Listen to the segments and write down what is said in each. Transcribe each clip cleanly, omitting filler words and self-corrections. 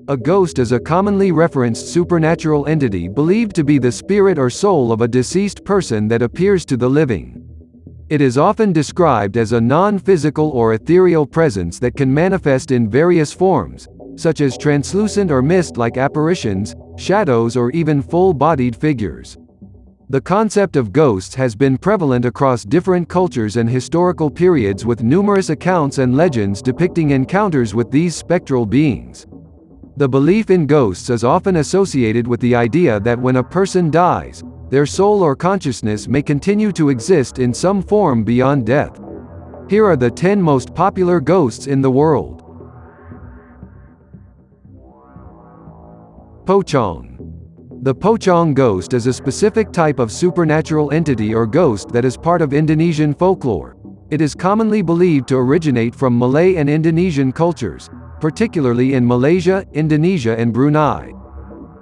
A ghost is a commonly referenced supernatural entity believed to be the spirit or soul of a deceased person that appears to the living. It is often described as a non-physical or ethereal presence that can manifest in various forms, such as translucent or mist-like apparitions, shadows, or even full-bodied figures. The concept of ghosts has been prevalent across different cultures and historical periods, with numerous accounts and legends depicting encounters with these spectral beings. The belief in ghosts is often associated with the idea that when a person dies, their soul or consciousness may continue to exist in some form beyond death. Here are the 10 most popular ghosts in the world. Pocong. The pocong ghost is a specific type of supernatural entity or ghost that is part of Indonesian folklore. It is commonly believed to originate from Malay and Indonesian cultures, particularly in Malaysia, Indonesia, and Brunei.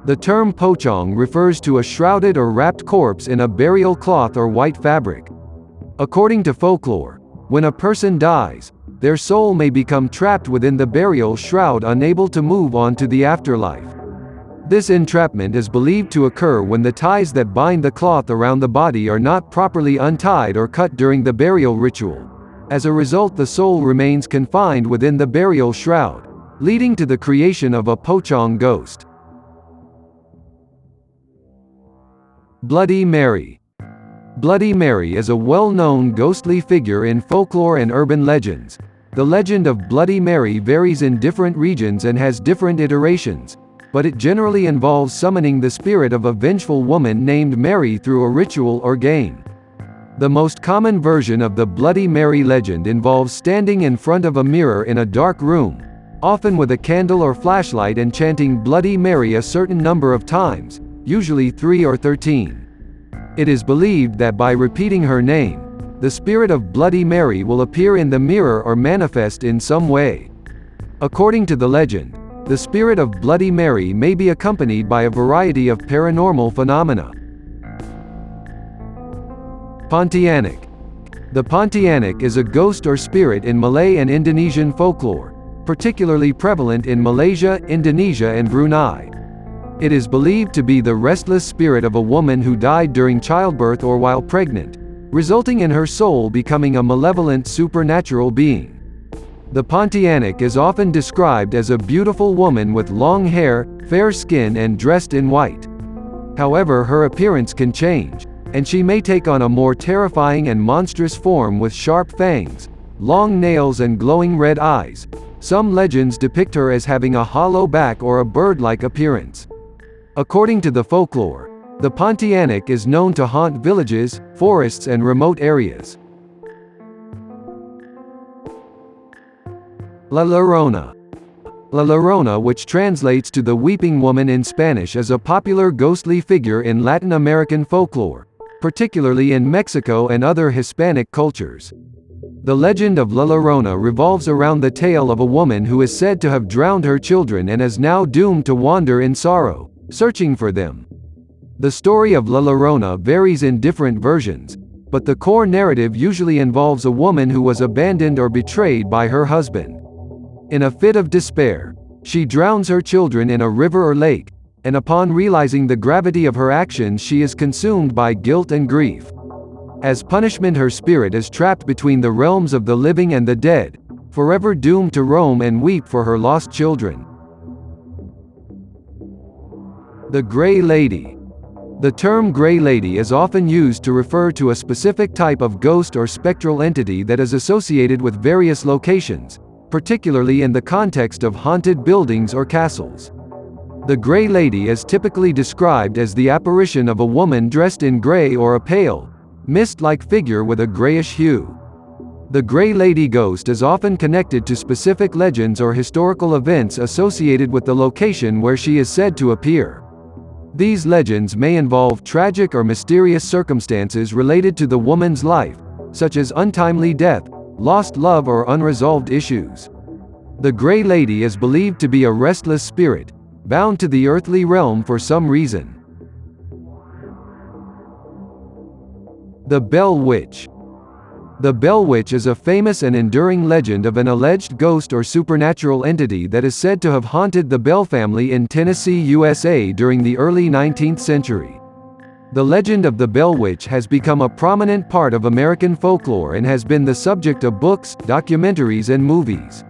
The term pocong refers to a shrouded or wrapped corpse in a burial cloth or white fabric. According to folklore, when a person dies, their soul may become trapped within the burial shroud, unable to move on to the afterlife. This entrapment is believed to occur when the ties that bind the cloth around the body are not properly untied or cut during the burial ritual. As a result, the soul remains confined within the burial shroud, leading to the creation of a pocong ghost. Bloody Mary. Bloody Mary is a well-known ghostly figure in folklore and urban legends. The legend of Bloody Mary varies in different regions and has different iterations, but it generally involves summoning the spirit of a vengeful woman named Mary through a ritual or game. The most common version of the Bloody Mary legend involves standing in front of a mirror in a dark room, often with a candle or flashlight, and chanting Bloody Mary a certain number of times, usually 3 or 13. It is believed that by repeating her name, the spirit of Bloody Mary will appear in the mirror or manifest in some way. According to the legend, the spirit of Bloody Mary may be accompanied by a variety of paranormal phenomena. Pontianak. The Pontianak is a ghost or spirit in Malay and Indonesian folklore, particularly prevalent in Malaysia, Indonesia, and Brunei. It is believed to be the restless spirit of a woman who died during childbirth or while pregnant, resulting in her soul becoming a malevolent supernatural being. The Pontianak is often described as a beautiful woman with long hair, fair skin, and dressed in white. However, her appearance can change, and she may take on a more terrifying and monstrous form with sharp fangs, long nails, and glowing red eyes. Some legends depict her as having a hollow back or a bird-like appearance. According to the folklore, the Pontianak is known to haunt villages, forests, and remote areas. La Llorona. La Llorona, which translates to the Weeping Woman in Spanish, is a popular ghostly figure in Latin American folklore, particularly in Mexico and other Hispanic cultures. The legend of La Llorona revolves around the tale of a woman who is said to have drowned her children and is now doomed to wander in sorrow, searching for them. The story of La Llorona varies in different versions, but the core narrative usually involves a woman who was abandoned or betrayed by her husband. In a fit of despair, she drowns her children in a river or lake, and upon realizing the gravity of her actions, she is consumed by guilt and grief. As punishment, her spirit is trapped between the realms of the living and the dead, forever doomed to roam and weep for her lost children. The Grey Lady. The term Grey Lady is often used to refer to a specific type of ghost or spectral entity that is associated with various locations, particularly in the context of haunted buildings or castles. The Grey Lady is typically described as the apparition of a woman dressed in grey or a pale, mist-like figure with a greyish hue. The Grey Lady ghost is often connected to specific legends or historical events associated with the location where she is said to appear. These legends may involve tragic or mysterious circumstances related to the woman's life, such as untimely death, lost love, or unresolved issues. The Grey Lady is believed to be a restless spirit, bound to the earthly realm for some reason. The Bell Witch. The Bell Witch is a famous and enduring legend of an alleged ghost or supernatural entity that is said to have haunted the Bell family in Tennessee, USA during the early 19th century. The legend of the Bell Witch has become a prominent part of American folklore and has been the subject of books, documentaries and movies.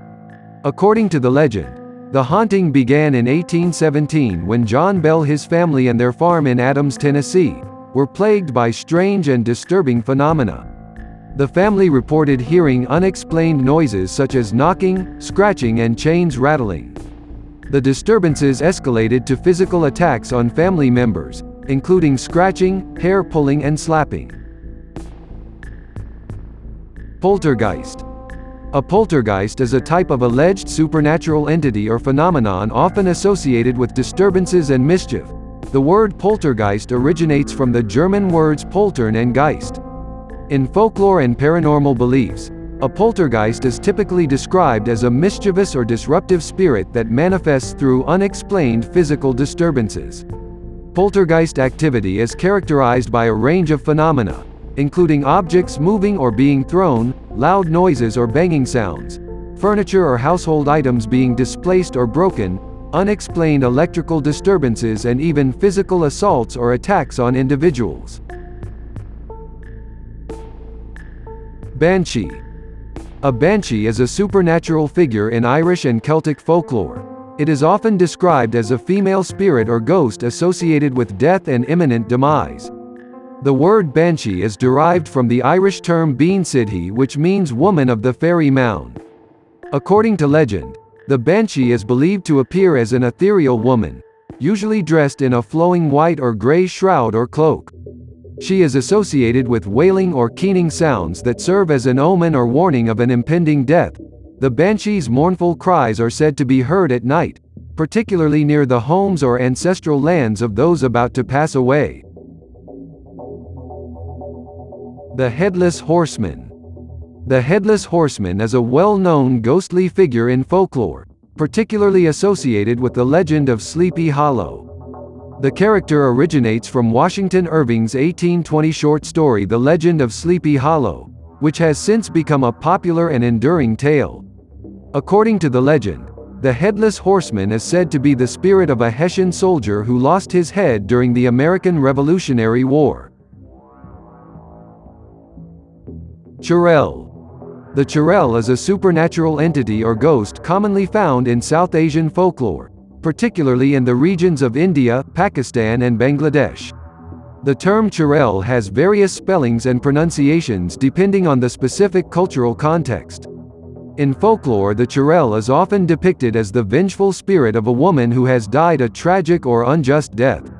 According to the legend, the haunting began in 1817 when John Bell, his family and their farm in Adams, Tennessee, were plagued by strange and disturbing phenomena. The family reported hearing unexplained noises such as knocking, scratching and chains rattling. The disturbances escalated to physical attacks on family members, including scratching, hair pulling and slapping. Poltergeist. A poltergeist is a type of alleged supernatural entity or phenomenon often associated with disturbances and mischief. The word poltergeist originates from the German words poltern and Geist. In folklore and paranormal beliefs, a poltergeist is typically described as a mischievous or disruptive spirit that manifests through unexplained physical disturbances. Poltergeist activity is characterized by a range of phenomena, including objects moving or being thrown, loud noises or banging sounds, furniture or household items being displaced or broken, unexplained electrical disturbances and even physical assaults or attacks on individuals. Banshee. A banshee is a supernatural figure in Irish and Celtic folklore. It is often described as a female spirit or ghost associated with death and imminent demise. The word banshee is derived from the Irish term bean sidhe, which means woman of the fairy mound. According to legend, the banshee is believed to appear as an ethereal woman, usually dressed in a flowing white or gray shroud or cloak. She is associated with wailing or keening sounds that serve as an omen or warning of an impending death. The banshee's mournful cries are said to be heard at night, particularly near the homes or ancestral lands of those about to pass away. The Headless Horseman. The Headless Horseman is a well-known ghostly figure in folklore, particularly associated with the legend of Sleepy Hollow. The character originates from Washington Irving's 1820 short story The Legend of Sleepy Hollow, which has since become a popular and enduring tale. According to the legend, the Headless Horseman is said to be the spirit of a Hessian soldier who lost his head during the American Revolutionary War. Churel. The Churel is a supernatural entity or ghost commonly found in South Asian folklore, particularly in the regions of India, Pakistan and Bangladesh. The term Churel has various spellings and pronunciations depending on the specific cultural context. In folklore, the Churel is often depicted as the vengeful spirit of a woman who has died a tragic or unjust death.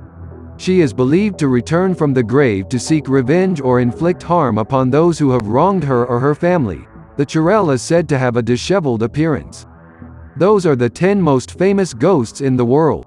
She is believed to return from the grave to seek revenge or inflict harm upon those who have wronged her or her family. The Churel is said to have a disheveled appearance. Those are the 10 most famous ghosts in the world.